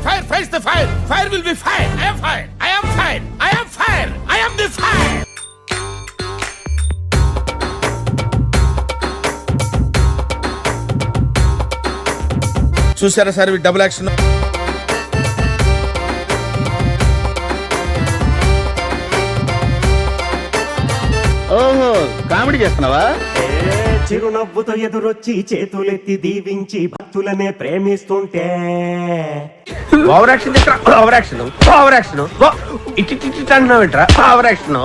fire, face the fire. Fire will be fire. I am fire. I am fire. I am fire. I am the fire. చూసారా sir double action. ఓహో comedy చేస్తున్నావా? చిరునవ్వుతో ఎదురొచ్చి చేతులెత్తి దీవించి భక్తులనే ప్రేమిస్తుంటే over action over action over action ఇట్టి అంటున్నావేంట్రా? ఓవర్ యాక్షన్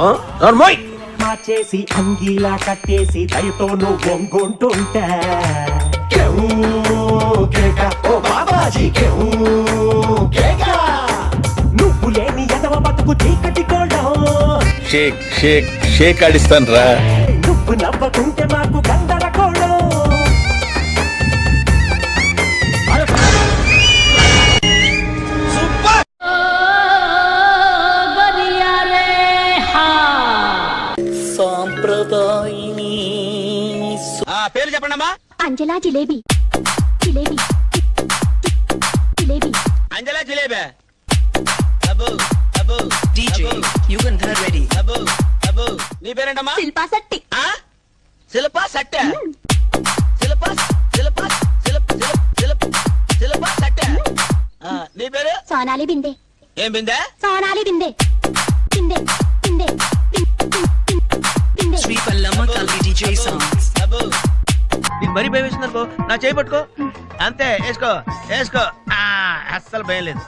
నోర్మోయ్ మార్చేసి అంగీలా కట్టేసి దయతో నువ్వు వంగుంటుంటే ఓ బాబాజీ నువ్వు లేని ఎదవ బతుకు చీకటి కోడం. షేక్ షేక్ షేక్ ఆడిస్తాను రా. నువ్వు నవ్వకుంటే మాకు గందరగోళం. పేరు చెప్పండి అమ్మా. అంజలా జిలేబీ. జిలేబీ జిలేబీ అంజలా జిలేబీ. అబ్బో అబ్బో DJ, you can get ready. అబ్బో అబ్బో నీ పేరేంటమ్మా? శిల్పా శెట్టి. శిల్పా సట్టె. శిల్పా శిల్పా శిల్పా సట్టె. నీ పేరు? సోనాలి బిందే. ఏం బిందే? Sonali బిందే. బిందే బిందే బిందే. Sri Pallama Kalvi DJ songs. అబ్బో నీకు మరీ భయం వేసిందనుకో, నా చేయి పట్టుకో అంతే. వేసుకో వేసుకో. అస్సలు భయం లేదు.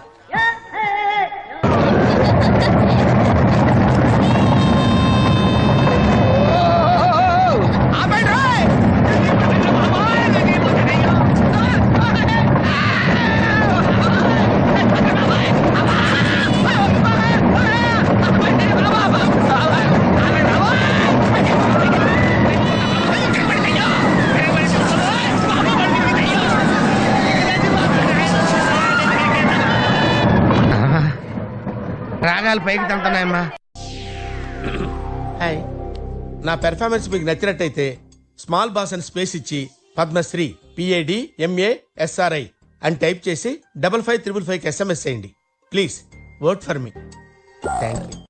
రాగాలు పైకి తంటున్నాయమ్మా. హాయ్, నా పెర్ఫార్మెన్స్ మీకు నచ్చినట్టయితే స్మాల్ బాస్ అని స్పేస్ ఇచ్చి పద్మశ్రీ PADMASRI అని టైప్ చేసి 5555 SMS చేయండి. Please vote for me. Thank you.